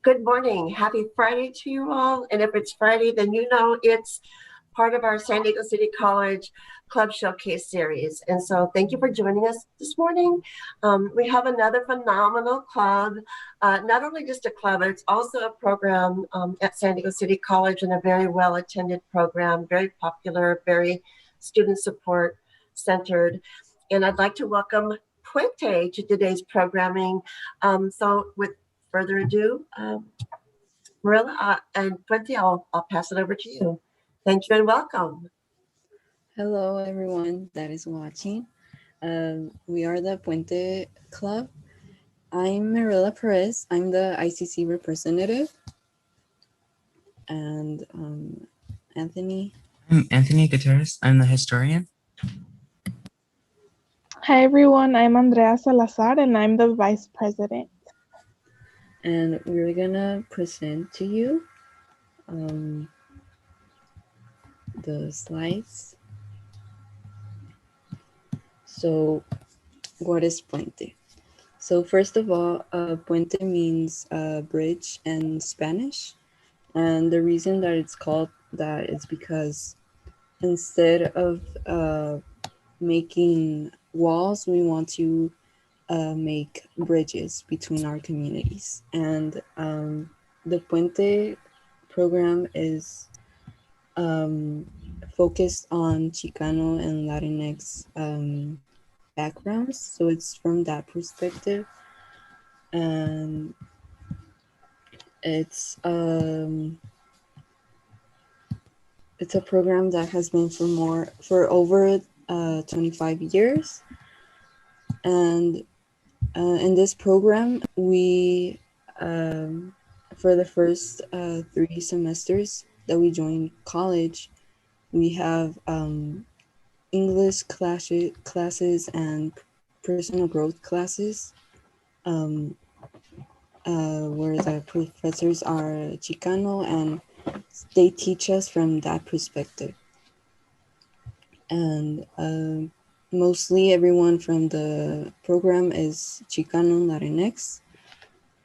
Good morning. Happy Friday to you all. And if it's Friday, then you know it's part of our San Diego City College Club Showcase series. And so thank you for joining us this morning. We have another phenomenal club, not only just a club, but it's also a program at San Diego City College, and a very well-attended program, very popular, very student support centered. And I'd like to welcome Puente to today's programming. So with further ado, Marilla and Puente, I'll pass it over to you. Thank you and welcome. Hello, everyone that is watching. We are the Puente Club. I'm Marilla Perez. I'm the ICC representative. And Anthony. I'm Anthony Gutierrez. I'm the historian. Hi everyone, I'm Andrea Salazar and I'm the vice president. And we're gonna present to you the slides. So what is Puente? So first of all, Puente means bridge in Spanish. And the reason that it's called that is because instead of making walls, we want to make bridges between our communities. And the Puente program is focused on Chicano and Latinx backgrounds. So it's from that perspective. And it's a program that has been for over 25 years. And in this program, we, for the first 3 semesters that we joined college, we have English classes and personal growth classes, where the professors are Chicano and they teach us from that perspective. And mostly everyone from the program is Chicano Latinx.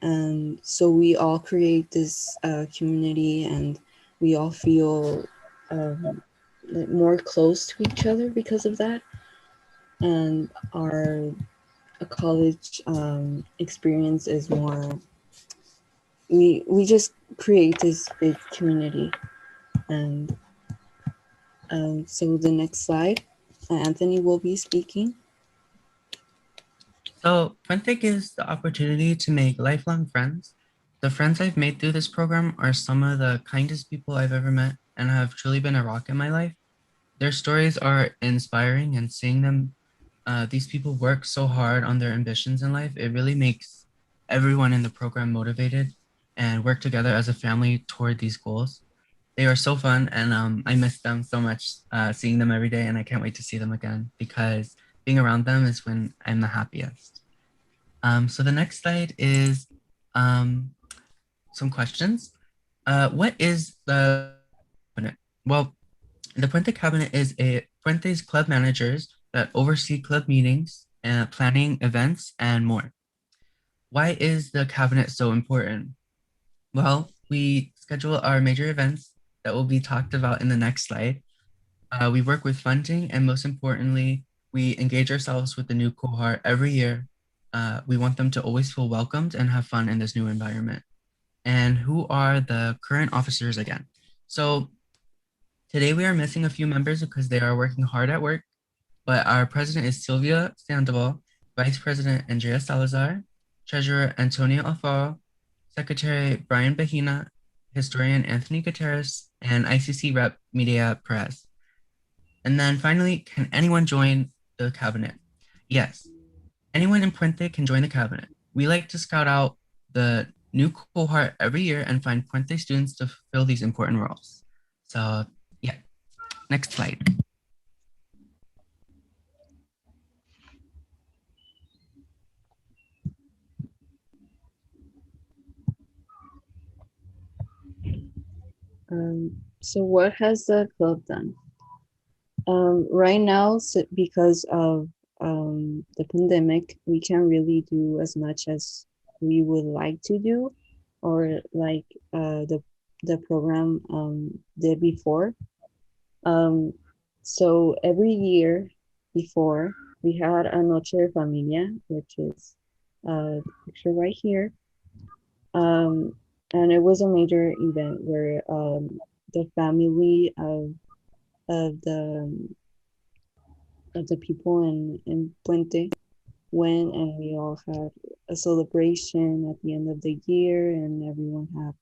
And so we all create this community, and we all feel more close to each other because of that. And our college experience is more, we just create this big community. And so the next slide, Anthony will be speaking. So Puente gives the opportunity to make lifelong friends. The friends I've made through this program are some of the kindest people I've ever met and have truly been a rock in my life. Their stories are inspiring, and seeing them, these people work so hard on their ambitions in life, it really makes everyone in the program motivated and work together as a family toward these goals. They are so fun, and I miss them so much, seeing them every day, and I can't wait to see them again because being around them is when I'm the happiest. So the next slide is some questions. What is the cabinet? Well, the Puente cabinet is Puente's club managers that oversee club meetings and planning events and more. Why is the cabinet so important? Well, we schedule our major events that will be talked about in the next slide. We work with funding, and most importantly, we engage ourselves with the new cohort every year. We want them to always feel welcomed and have fun in this new environment. And who are the current officers again? So today we are missing a few members because they are working hard at work, but our president is Sylvia Sandoval, Vice President Andrea Salazar, Treasurer Antonio Alfaro, Secretary Brian Bahina, Historian Anthony Gutierrez, and ICC Rep Media Perez. And then finally, can anyone join the cabinet? Yes, anyone in Puente can join the cabinet. We like to scout out the new cohort every year and find Puente students to fill these important roles. So yeah, next slide. So what has the club done? Right now, because of the pandemic, we can't really do as much as we would like to do. or like the program did before. So every year before, we had a Noche de Familia, which is the picture right here. And it was a major event where the family of the people in Puente went, and we all had a celebration at the end of the year, and everyone had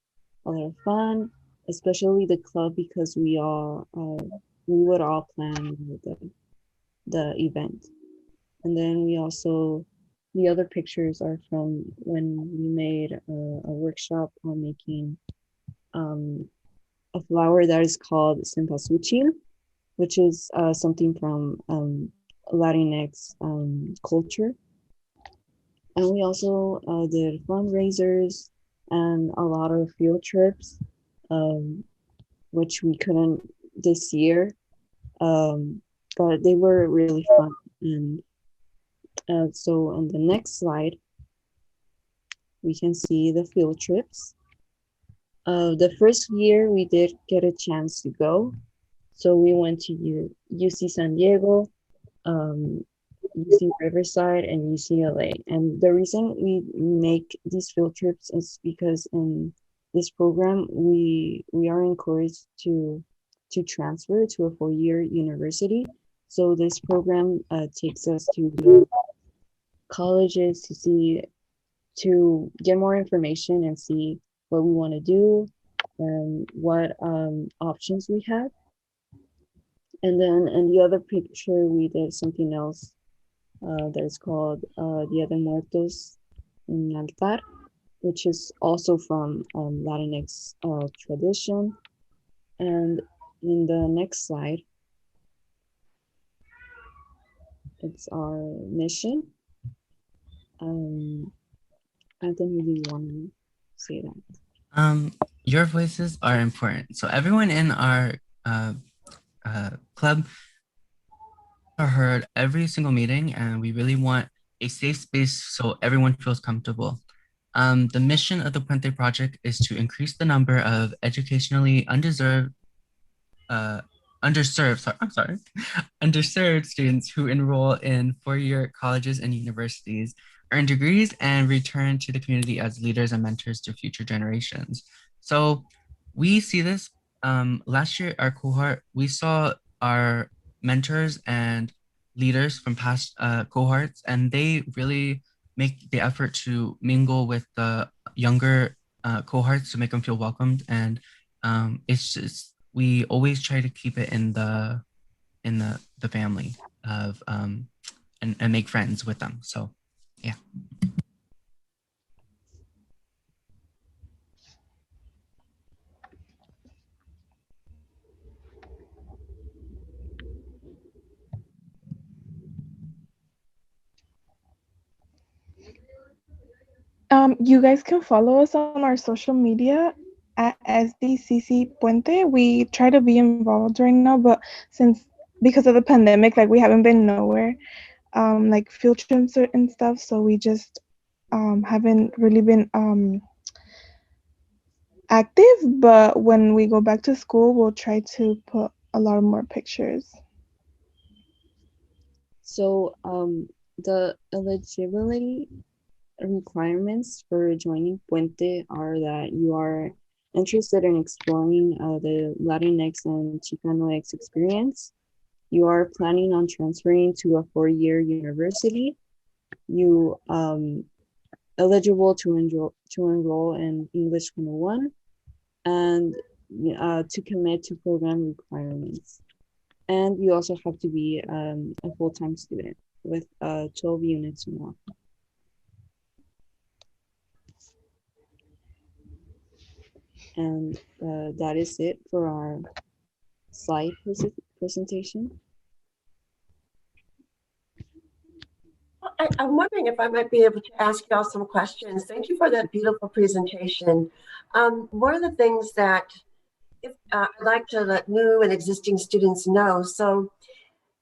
a lot of fun, especially the club, because we would all plan the event. And then we also, the other pictures are from when we made a workshop on making a flower that is called cempasúchil, which is something from Latinx culture. And we also did fundraisers and a lot of field trips, which we couldn't this year, but they were really fun. And so on the next slide, we can see the field trips. The first year we did get a chance to go. So we went to UC San Diego, UC Riverside, and UCLA. And the reason we make these field trips is because in this program, we are encouraged to transfer to a 4-year university. So this program takes us to colleges to get more information and see what we want to do and what options we have. And then in the other picture, we did something else that is called Dia de Muertos en Altar, which is also from Latinx tradition. And in the next slide, it's our mission. Anthony, do you want to say that? Your voices are important. So everyone in our club are heard every single meeting, and we really want a safe space so everyone feels comfortable. The mission of the Puente project is to increase the number of educationally underserved students who enroll in 4-year colleges and universities, earn degrees, and return to the community as leaders and mentors to future generations. So we see this last year, our cohort, we saw our mentors and leaders from past cohorts, and they really make the effort to mingle with the younger cohorts to make them feel welcomed. And it's just, we always try to keep it in the family of and make friends with them. So yeah. You guys can follow us on our social media at SDCC Puente. We try to be involved right now, but because of the pandemic, like we haven't been nowhere, like field trips and stuff. So we just haven't really been active. But when we go back to school, we'll try to put a lot more pictures. So the eligibility requirements for joining Puente are that you are interested in exploring the Latinx and Chicanox experience. You are planning on transferring to a 4-year university. You eligible to enroll in English 101 and to commit to program requirements. And you also have to be a full-time student with 12 units or more. And that is it for our slide presentation. I'm wondering if I might be able to ask y'all some questions. Thank you for that beautiful presentation. One of the things that I'd like to let new and existing students know, so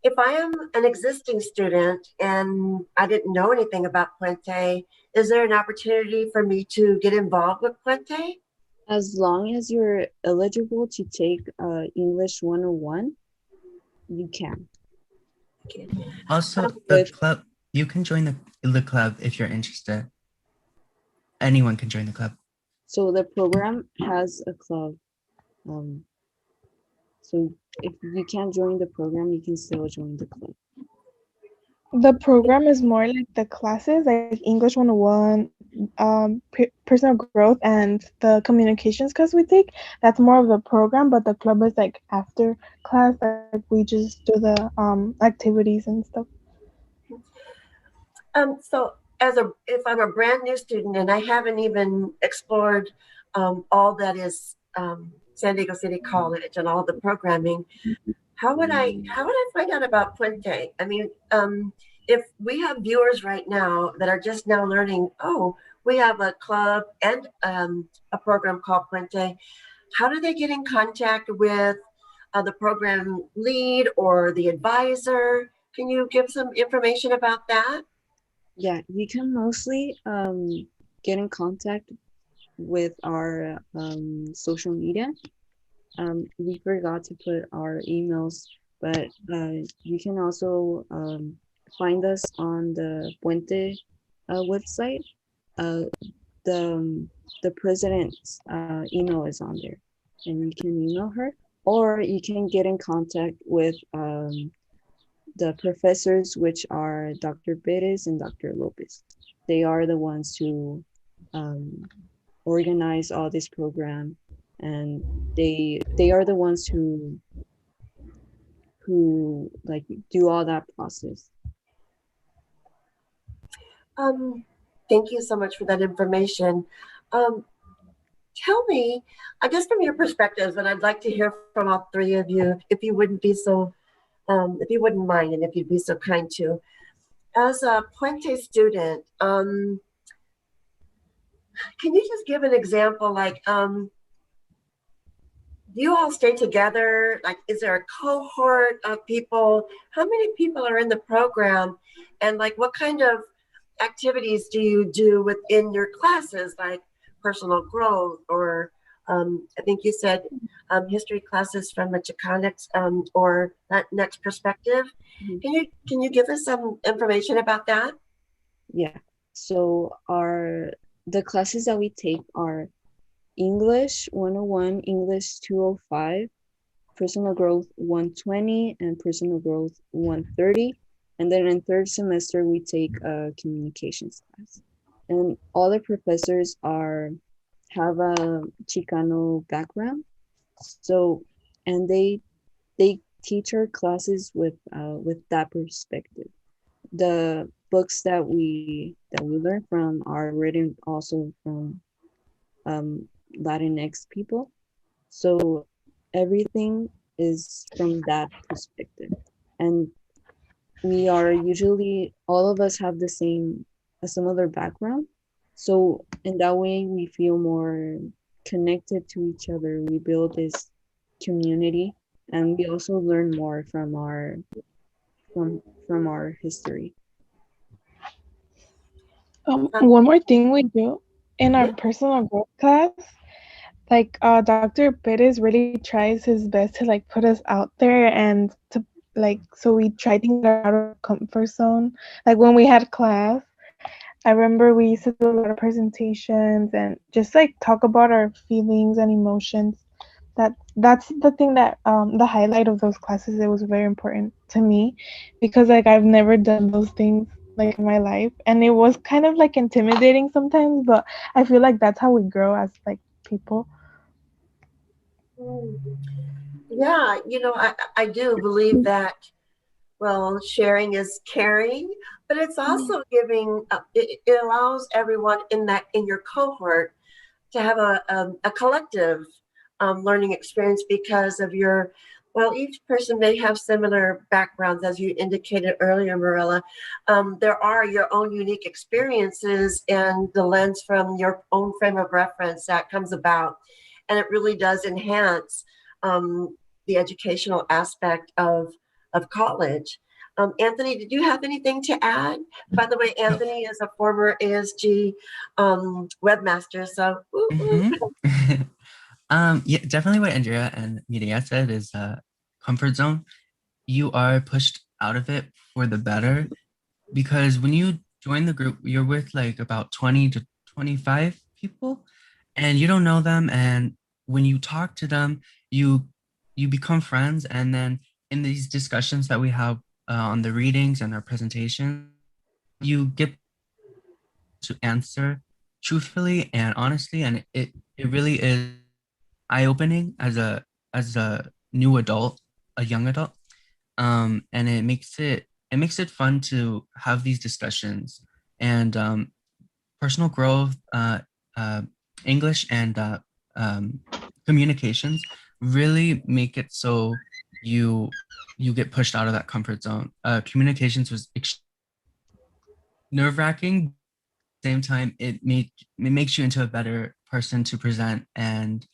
if I am an existing student and I didn't know anything about Puente, is there an opportunity for me to get involved with Puente? As long as you're eligible to take English 101, you can. Okay. Also, the With club, you can join the club if you're interested. Anyone can join the club. So the program has a club. So if you can't join the program, you can still join the club. The program is more like the classes, like English 101, personal growth, and the communications class we take. That's more of the program, but the club is like after class, like we just do the activities and stuff. So if I'm a brand new student and I haven't even explored all that is San Diego City College and all the programming, how would I find out about Puente? I mean, if we have viewers right now that are just now learning, oh, we have a club and a program called Puente, how do they get in contact with the program lead or the advisor? Can you give some information about that? Yeah, you can mostly get in contact with our social media. We forgot to put our emails, but you can also find us on the Puente website. Uh, the president's email is on there, and you can email her, or you can get in contact with the professors, which are Dr. Perez and Dr. Lopez. They are the ones who um, organize all this program, and they are the ones who like do all that process. Thank you so much for that information. Um, Tell me, I guess from your perspectives, and I'd like to hear from all three of you, if you wouldn't be so, if you wouldn't mind, and if you'd be so kind to. As a Puente student, can you just give an example? Like, do you all stay together? Like, is there a cohort of people? How many people are in the program? And like, what kind of activities do you do within your classes, like personal growth or I think you said history classes from a Chicanx or that next perspective. Mhm. Can you give us some information about that? Yeah. So the classes that we take are English 101, English 205, personal growth 120, and personal growth 130. And then in third semester, we take a communications class. And all the professors have a Chicano background. So, and they teach our classes with that perspective. The books that we learn from are written also from Latinx people. So everything is from that perspective. And we are usually, all of us have a similar background. So in that way, we feel more connected to each other. We build this community, and we also learn more from our history. One more thing we do in our Yeah. personal growth class, like Dr. Perez really tries his best to like put us out there and to like so we try things that are out of our comfort zone. Like when we had class, I remember we used to do a lot of presentations and just like talk about our feelings and emotions. That's the thing that the highlight of those classes. It was very important to me because like I've never done those things like in my life, and it was kind of like intimidating sometimes, but I feel like that's how we grow as like people. Yeah, I do believe that, well, sharing is caring, but it's also giving, it allows everyone in your cohort to have a collective learning experience because of well, each person may have similar backgrounds, as you indicated earlier, Marilla. There are your own unique experiences and the lens from your own frame of reference that comes about. And it really does enhance the educational aspect of of college. Anthony, did you have anything to add? By the way, Anthony is a former ASG webmaster, so Yeah, definitely what Andrea and Mireya said is comfort zone. You are pushed out of it for the better because when you join the group, you're with like about 20 to 25 people and you don't know them. And when you talk to them, you become friends. And then in these discussions that we have on the readings and our presentation, you get to answer truthfully and honestly. And it really is eye-opening as a new adult, a young adult, and it makes it fun to have these discussions and personal growth, English and communications really make it so you you get pushed out of that comfort zone. Communications was nerve-wracking. Same time, it makes you into a better person to present, and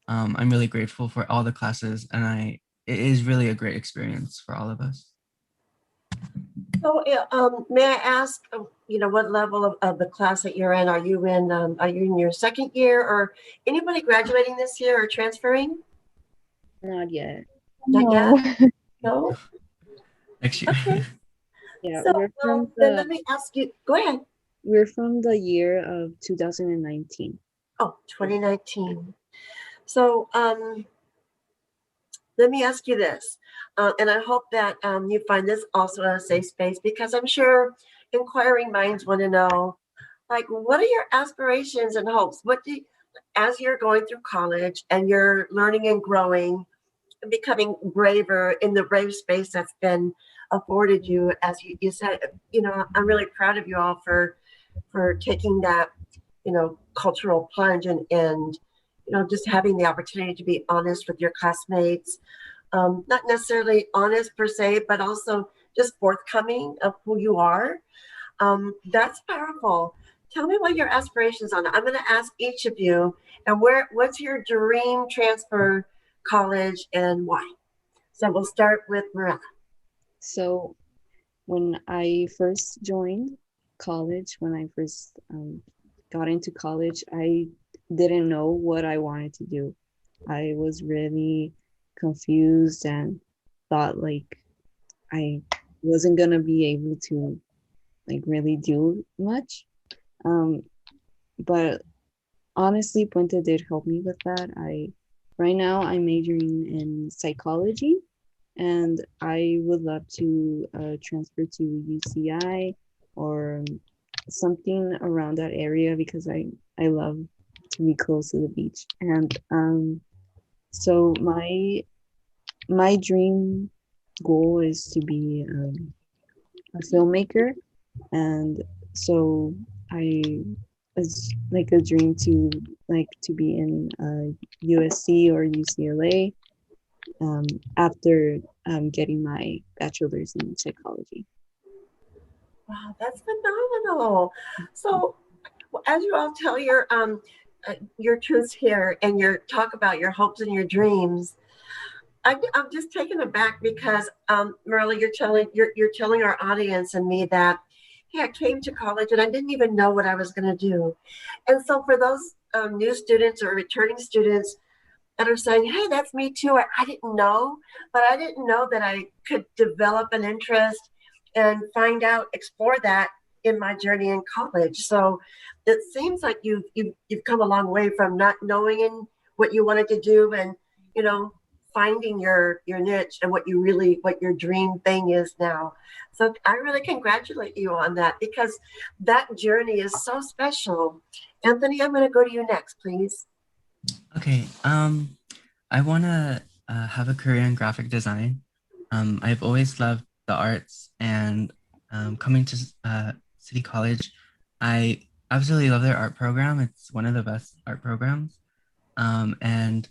I'm really grateful for all the classes, and it is really a great experience for all of us. so may I ask, what level of the class that you're in? Are you in your second year, or anybody graduating this year or transferring? Not yet. Not No. yet? No? Next year. Okay. Yeah, So we're from then let me ask you, go ahead. the year of 2019. Oh, 2019. So let me ask you this, and I hope that you find this also a safe space, because I'm sure inquiring minds want to know, like, what are your aspirations and hopes? As you're going through college and you're learning and growing and becoming braver in the brave space that's been afforded you, as you said, I'm really proud of you all for taking that, cultural plunge and just having the opportunity to be honest with your classmates, not necessarily honest per se, but also just forthcoming of who you are. That's powerful. Tell me what your aspirations are. I'm going to ask each of you, and what's your dream transfer college and why? So we'll start with Marilla. So when I first joined college, when I first got into college, I didn't know what I wanted to do. I was really confused and thought like I wasn't gonna be able to like really do much. But honestly, Puente did help me with that. Right now I'm majoring in psychology, and I would love to transfer to UCI or something around that area because I love to be close to the beach. And so my dream goal is to be a filmmaker, and so I it's like a dream to be in USC or UCLA after getting my bachelor's in psychology. Wow, that's phenomenal. So, as you all tell your truths here and your talk about your hopes and your dreams, I'm just taken aback because Marilla, you're telling our audience and me that, hey, I came to college and I didn't even know what I was going to do. And so for those new students or returning students that are saying, hey, that's me too. I didn't know, but I didn't know that I could develop an interest and explore that in my journey in college. So it seems like you've come a long way from not knowing what you wanted to do, and finding your niche and what your dream thing is now. So I really congratulate you on that, because that journey is so special. Anthony, I'm going to go to you next, please. Okay. I want to have a career in graphic design. I've always loved the arts, and coming to City College, I absolutely love their art program. It's one of the best art programs. And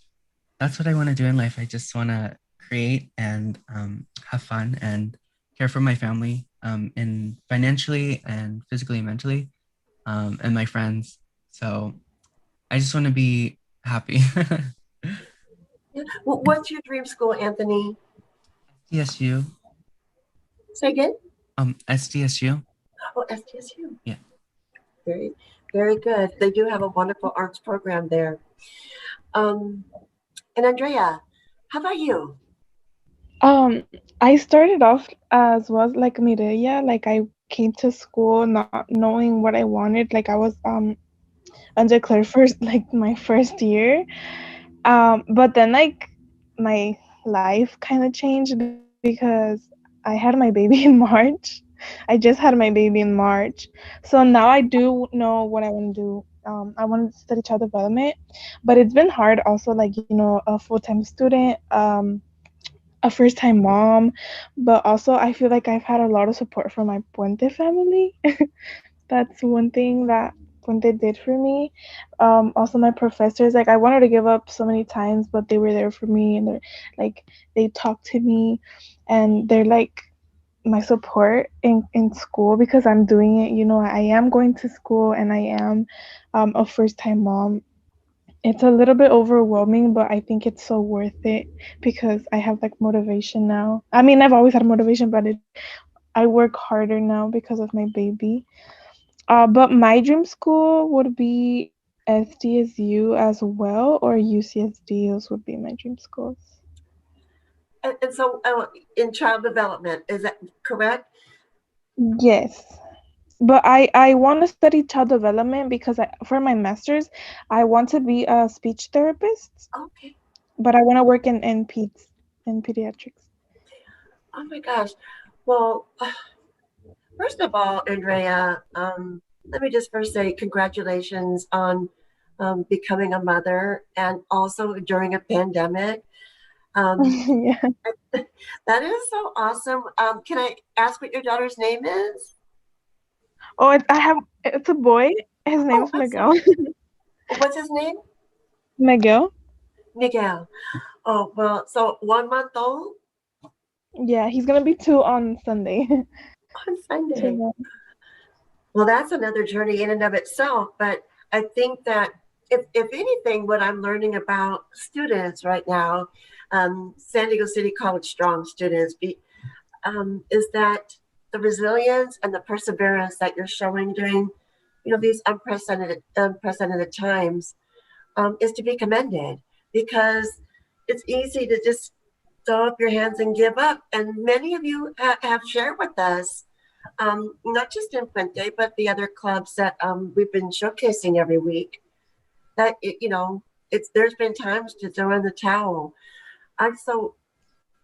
that's what I want to do in life. I just want to create and have fun and care for my family, and financially and physically and mentally, and my friends. So I just want to be happy. Yeah. What's your dream school, Anthony? CSU. Say again? SDSU. Oh, STSU. Yeah. Very, very good. They do have a wonderful arts program there. Um, and Andrea, how about you? I started off as was like Mireya, like I came to school not knowing what I wanted. Like I was undeclared first like my first year. But then like my life kind of changed because I had my baby in March. I just had my baby in March. So now I do know what I want to do. I want to study child development, but it's been hard also, like, a full-time student, a first-time mom, but also I feel like I've had a lot of support from my Puente family. That's one thing that Puente did for me. Also, my professors, like, I wanted to give up so many times, but they were there for me, and they're like, they talk to me, and they're like my support in school because I'm doing it. I am going to school, and I am a first time mom. It's a little bit overwhelming, but I think it's so worth it because I have like motivation now. I mean, I've always had motivation, but I work harder now because of my baby. But my dream school would be SDSU as well, or UCSD. Those would be my dream schools. And so in child development, is that correct? Yes. But I want to study child development because for my master's, I want to be a speech therapist, Okay. but I want to work in pediatrics. Oh my gosh. Well, first of all, Andrea, let me just first say congratulations on becoming a mother and also during a pandemic. Um, Yeah. that is so awesome. Can I ask what your daughter's name is? Oh, it's a boy. His Oh, name's I'm Miguel. sorry. What's his name? Miguel. Miguel. Oh, well, so 1 month old Yeah, he's gonna be 2 on Sunday. on 2 Sunday. months. Well, that's another journey in and of itself. But I think that if anything, what I'm learning about students right now, San Diego City College Strong students, is that the resilience and the perseverance that you're showing during, these unprecedented times, is to be commended because it's easy to just throw up your hands and give up. And many of you have shared with us, not just in Puente, but the other clubs that we've been showcasing every week, that, there's been times to throw in the towel. And so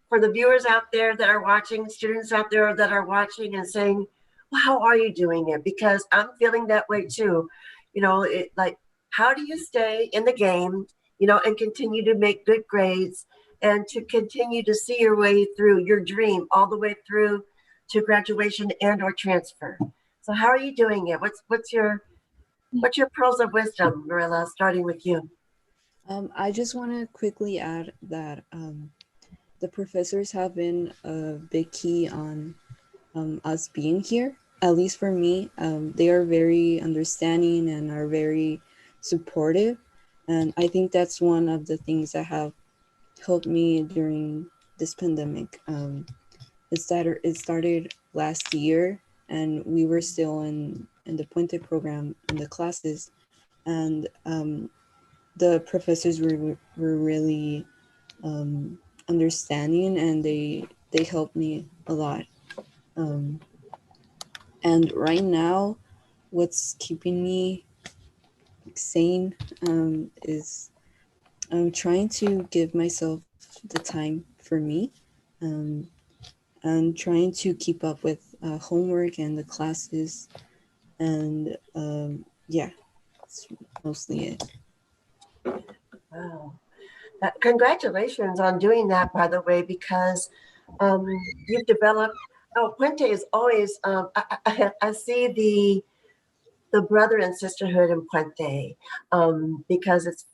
for the viewers out there that are watching, students out there that are watching and saying, well, how are you doing it? Because I'm feeling that way too. Like, how do you stay in the game, and continue to make good grades and to continue to see your way through your dream all the way through to graduation and or transfer? So how are you doing it? What's your pearls of wisdom, Marilla, starting with you? I just want to quickly add that the professors have been a big key on us being here. At least for me, they are very understanding and are very supportive, and I think that's one of the things that have helped me during this pandemic. It started last year, and we were still in the Puente program in the classes, and the professors were really understanding, and they helped me a lot. Um, and right now, what's keeping me sane is I'm trying to give myself the time for me. Um, I'm trying to keep up with homework and the classes, and yeah, that's mostly it. Wow. Congratulations on doing that, by the way, because you've developed. Oh, Puente is always. I see the brother and sisterhood in Puente, because it's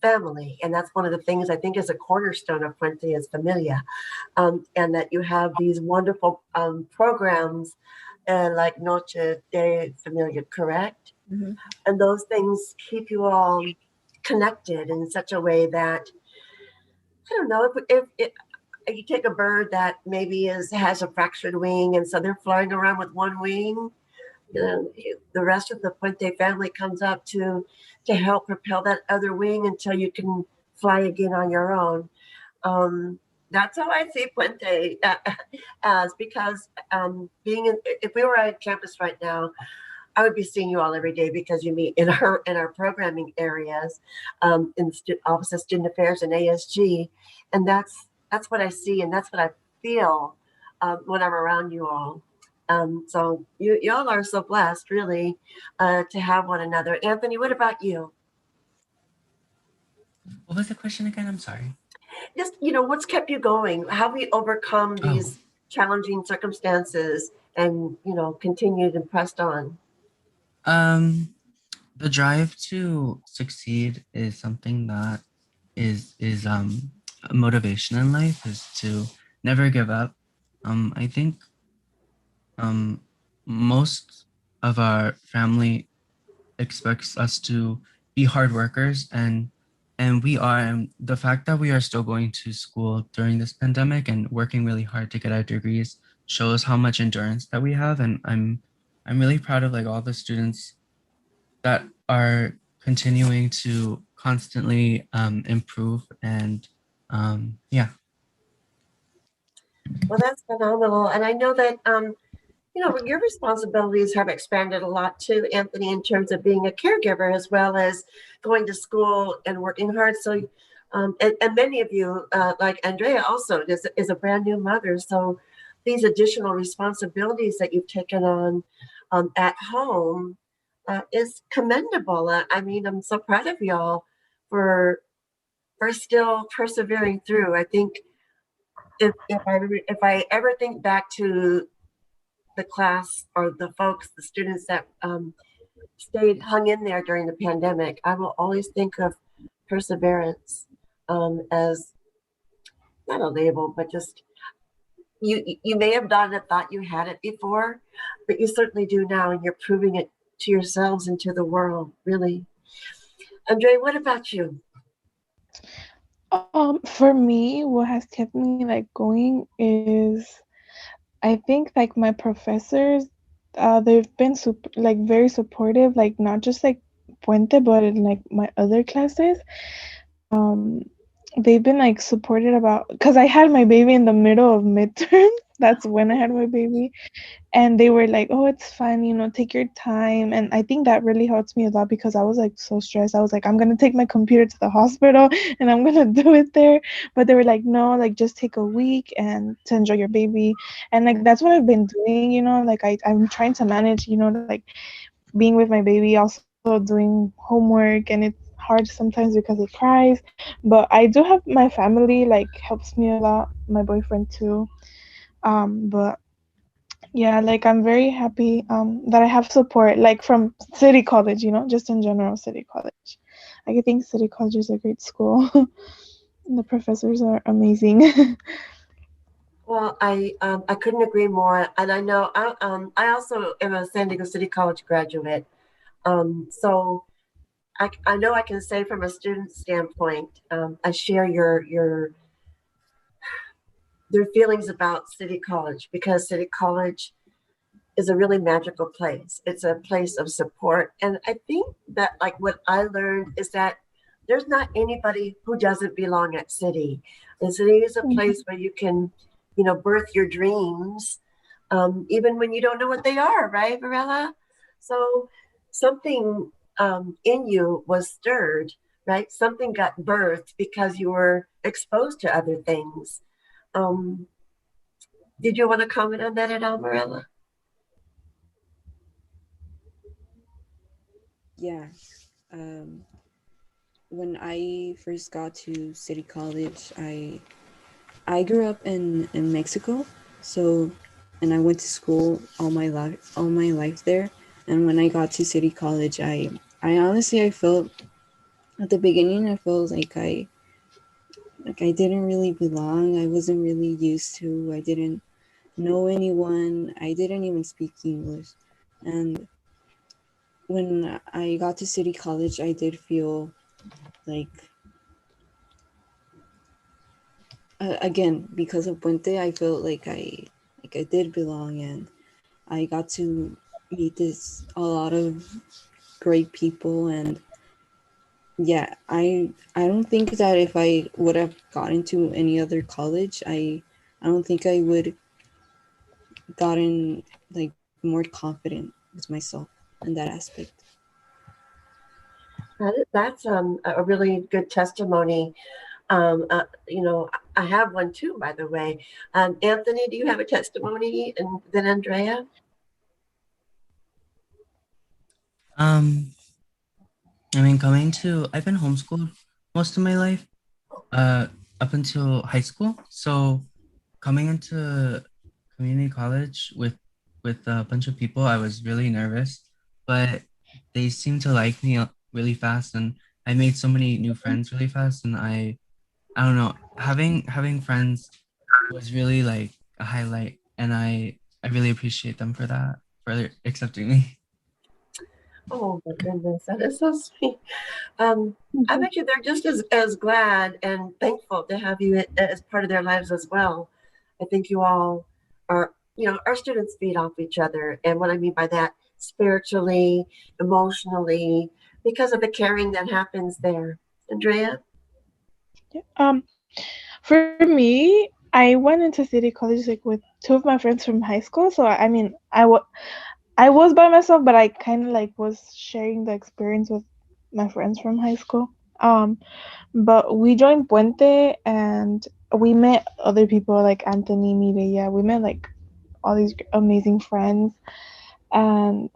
family, and that's one of the things I think is a cornerstone of Puente is familia, and that you have these wonderful programs, like Noche de Familia, correct? Mhm. And those things keep you all connected in such a way that I don't know if you take a bird that maybe has a fractured wing, and so they're flying around with one wing. The rest of the Puente family comes up to help propel that other wing until you can fly again on your own. That's how I see Puente as, because being if we were on campus right now, I would be seeing you all every day because you meet in our programming areas, in the Office of Student Affairs and ASG, and that's what I see and that's what I feel when I'm around you all. So y'all are so blessed, really, to have one another. Anthony, what about you? What was the question again? I'm sorry. Just, what's kept you going? How have we overcome Oh, these challenging circumstances and, continued and pressed on? um, the drive to succeed is something that is a motivation in life, is to never give up. I think um most of our family expects us to be hard workers, and we are, and the fact that we are still going to school during this pandemic and working really hard to get our degrees shows how much endurance that we have. And I'm really proud of like all the students that are continuing to constantly improve. And yeah. Well, that's phenomenal. And I know that, your responsibilities have expanded a lot too, Anthony, in terms of being a caregiver as well as going to school and working hard. So, and many of you, like Andrea, also is a brand new mother. So, these additional responsibilities that you've taken on at home is commendable. I mean, I'm so proud of y'all for still persevering through. I think if I ever think back to the class or the folks, the students that hung in there during the pandemic, I will always think of perseverance as not a label, but just you may have done it, thought you had it before, but you certainly do now, and you're proving it to yourselves and to the world, really. Andre, what about you? For me, what has kept me like going is I think like my professors, they've been like very supportive, like not just like Puente, but in like my other classes. Um, they've been like supported about because I had my baby in the middle of midterms. That's when I had my baby, and they were like, oh, it's fine, take your time. And I think that really helps me a lot because I was like so stressed. I was like, I'm gonna take my computer to the hospital and I'm gonna do it there. But they were like, no, like just take a week and to enjoy your baby. And like that's what I've been doing, like I'm trying to manage, like being with my baby, also doing homework, and it's hard sometimes because it cries. But I do have my family like helps me a lot, my boyfriend too. But yeah, like I'm very happy that I have support like from City College, just in general, City College. I think City College is a great school. And the professors are amazing. Well, I couldn't agree more, and I know I also am a San Diego City College graduate, so I know I can say from a student standpoint, I share their feelings about City College, because City College is a really magical place. It's a place of support. And I think that like what I learned is that there's not anybody who doesn't belong at City. And City is a place where you can, birth your dreams, even when you don't know what they are, right, Varela? So something in you was stirred, right? Something got birthed because you were exposed to other things. Um, did you want to comment on that at all, Marilla? Yeah. Um, when I first got to City College, I grew up in Mexico, so and I went to school all my life there. And when I got to City College, I honestly I felt at the beginning I felt like I didn't really belong. I wasn't really used to. I didn't know anyone. I didn't even speak English. And when I got to City College, I did feel like again, because of Puente, I felt like I did belong, and I got to meet a lot of great people. And yeah, I don't think that if I would have gotten to any other college, I don't think I would gotten like more confident with myself in that aspect. That's a really good testimony. You know, I have one too, by the way. Anthony, do you have a testimony? And then Andrea? Um, I mean, I've been homeschooled most of my life, uh, up until high school. So coming into community college with a bunch of people, I was really nervous, but they seemed to like me really fast, and I made so many new friends really fast. And I don't know, having friends was really like a highlight, and I really appreciate them for that, for accepting me. Oh my goodness, that is so sweet. I bet you they're just as glad and thankful to have you as part of their lives as well. I think you all are, you know, our students feed off each other. And what I mean by that, spiritually, emotionally, because of the caring that happens there. Andrea? Yeah. For me, I went into City College like with two of my friends from high school. So I mean, I was by myself, but I kind of like was sharing the experience with my friends from high school. Um, but we joined Puente and we met other people like Anthony, Mireya. We met like all these amazing friends, and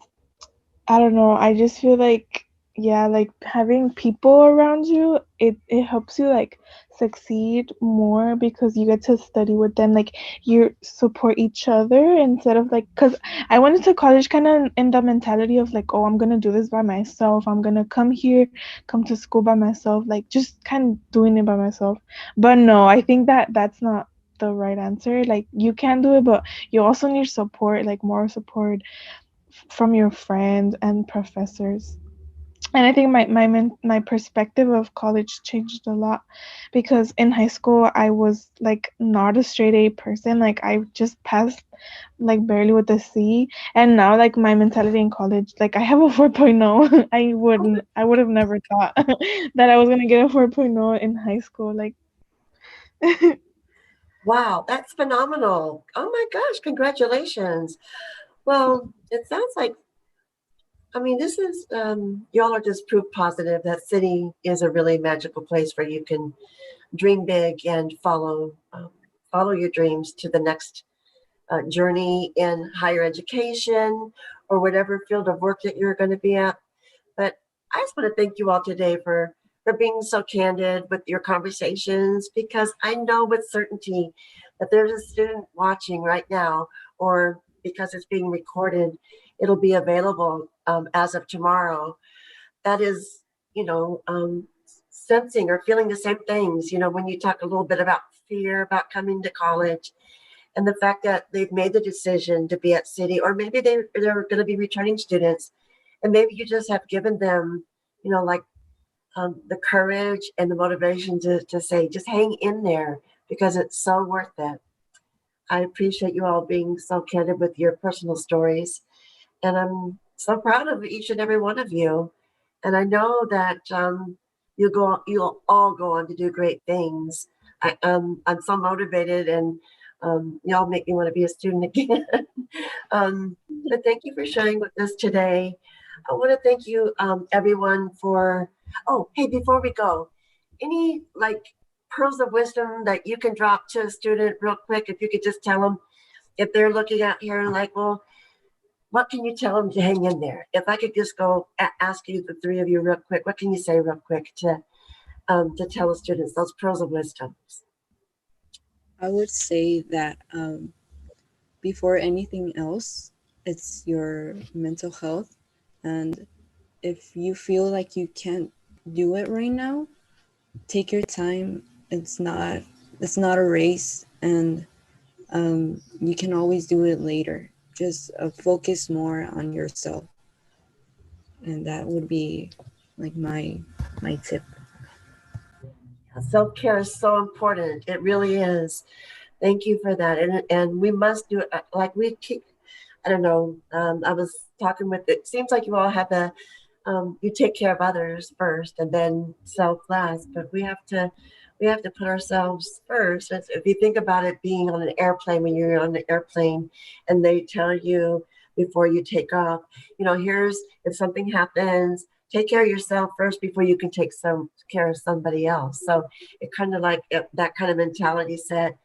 I don't know. I just feel like, yeah, like having people around you, it helps you like succeed more because you get to study with them. Like you support each other instead of like, cause I went into college kind of in the mentality of like, oh, I'm gonna do this by myself. I'm gonna come here, come to school by myself. Like just kind of doing it by myself. But no, I think that that's not the right answer. Like you can do it, but you also need support, like more support from your friends and professors. And I think my perspective of college changed a lot because in high school I was like not a straight A person. Like I just passed like barely with a C. And now like my mentality in college, like I have a 4.0. I would have never thought that I was gonna get a 4.0 in high school. Like Wow, that's phenomenal. Oh my gosh, congratulations. Well, it sounds like, I mean, this is, y'all are just proof positive that city is a really magical place where you can dream big and follow your dreams to the next journey in higher education or whatever field of work that you're going to be at. But I just want to thank you all today for being so candid with your conversations because I know with certainty that there's a student watching right now, or because it's being recorded, it'll be available as of tomorrow. That is, you know, sensing or feeling the same things. You know, when you talk a little bit about fear about coming to college, and the fact that they've made the decision to be at City, or maybe they're going to be returning students, and maybe you just have given them, you know, like the courage and the motivation to say, just hang in there because it's so worth it. I appreciate you all being so candid with your personal stories, and I'm so proud of each and every one of you. And I know that you'll all go on to do great things. I'm so motivated, and y'all make me want to be a student again. But thank you for sharing with us today. I want to thank you, everyone, for. Oh, hey, before we go, any like pearls of wisdom that you can drop to a student real quick? If you could just tell them if they're looking out here and like, well, what can you tell them to hang in there? If I could just go ask you, the three of you, real quick, what can you say real quick to tell the students those pearls of wisdom? I would say that before anything else, it's your mental health. And if you feel like you can't do it right now, take your time. It's not a race, and you can always do it later. Just focus more on yourself, and that would be like my tip. Self-care is so important. It really is. Thank you for that. And we must do it like we keep, I don't know. I was talking with, it seems like you all have the, you take care of others first and then self last, but we have to put ourselves first. If you think about it being on an airplane, when you're on the airplane and they tell you before you take off, here's, if something happens, take care of yourself first before you can take some care of somebody else. So it kind of like that kind of mentality set.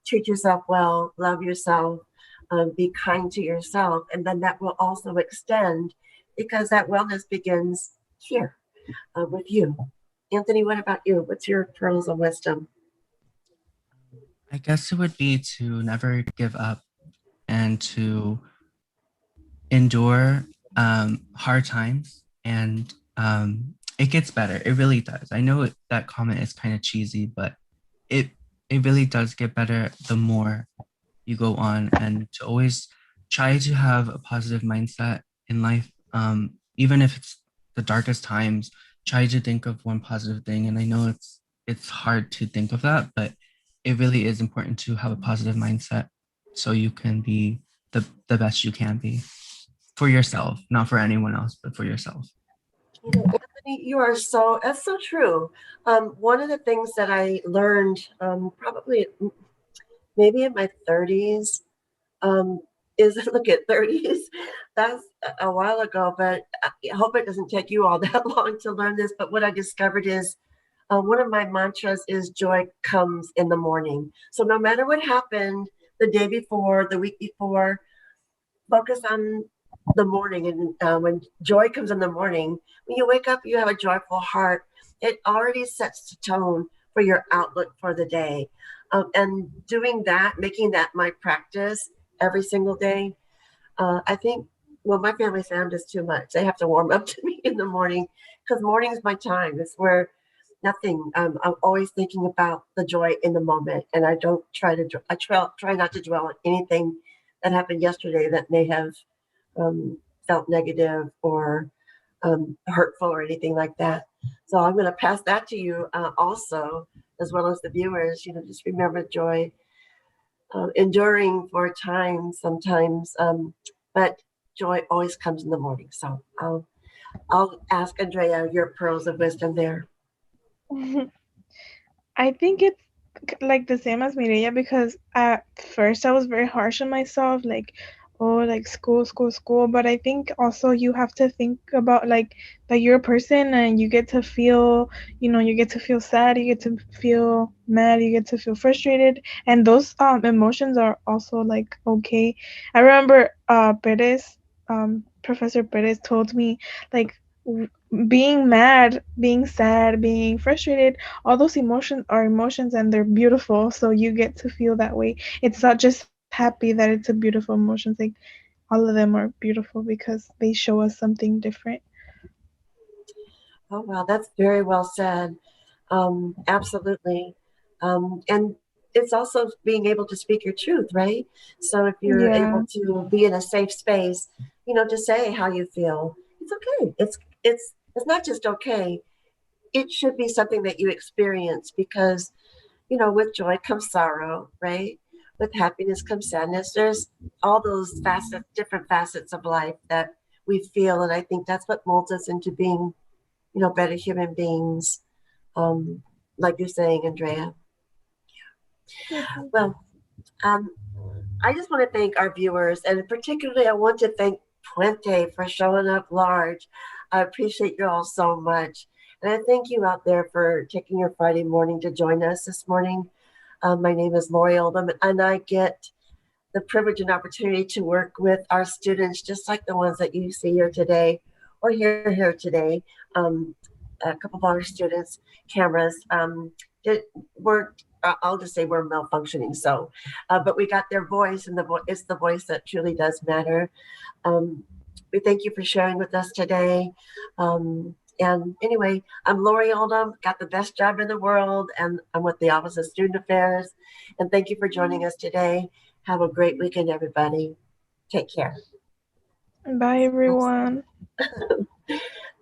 Treat yourself well, love yourself, be kind to yourself, and then that will also extend because that wellness begins here with you. Anthony, what about you? What's your pearls of wisdom? I guess it would be to never give up and to endure hard times, and it gets better. It really does. I know that comment is kind of cheesy, but it it really does get better the more you go on, and to always try to have a positive mindset in life. Even if it's the darkest times, try to think of one positive thing. And I know it's hard to think of that, but it really is important to have a positive mindset so you can be the best you can be for yourself, not for anyone else, but for yourself. Anthony, that's so true. One of the things that I learned probably maybe in my 30s um, is look at 30s. That's a while ago, but I hope it doesn't take you all that long to learn this. But what I discovered is one of my mantras is joy comes in the morning. So no matter what happened the day before, the week before, focus on the morning. And when joy comes in the morning, when you wake up, you have a joyful heart. It already sets the tone for your outlook for the day. And doing that, making that my practice every single day, I think, well, my family say I'm just too much. They have to warm up to me in the morning because morning is my time. It's where nothing, I'm always thinking about the joy in the moment. And I don't try not to dwell on anything that happened yesterday that may have felt negative or hurtful or anything like that. So I'm going to pass that to you also, as well as the viewers. Just remember joy, enduring for a time sometimes, but joy always comes in the morning. So I'll ask Andrea your pearls of wisdom there. I think it's like the same as Mireya because at first I was very harsh on myself, like, oh, like school, school, school. But I think also you have to think about like that you're a person and you get to feel, you get to feel sad, you get to feel mad, you get to feel frustrated, and those emotions are also like okay. I remember Perez, Professor Perez told me like being mad, being sad, being frustrated, all those emotions are emotions and they're beautiful. So you get to feel that way. It's not just happy that it's a beautiful emotion. Like all of them are beautiful because they show us something different. Oh, wow, that's very well said. Absolutely. And it's also being able to speak your truth, right? So if you're Yeah. able to be in a safe space, to say how you feel, it's okay. It's not just okay. It should be something that you experience because, with joy comes sorrow, right? With happiness comes sadness. There's all those facets, different facets of life that we feel. And I think that's what molds us into being better human beings, like you're saying, Andrea. Mhm. Well, um, I just want to thank our viewers, and particularly I want to thank Puente for showing up large. I appreciate you all so much. And I thank you out there for taking your Friday morning to join us this morning. My name is Lori Oldham, and I get the privilege and opportunity to work with our students, just like the ones that you see here today or hear here today. Um, a couple of our students' cameras were, I'll just say we're malfunctioning. So, but we got their voice, and it's the voice that truly does matter. Um, we thank you for sharing with us today. And anyway, I'm Lori Oldham, got the best job in the world, and I'm with the Office of Student Affairs. And thank you for joining us today. Have a great weekend, everybody. Take care. Bye, everyone.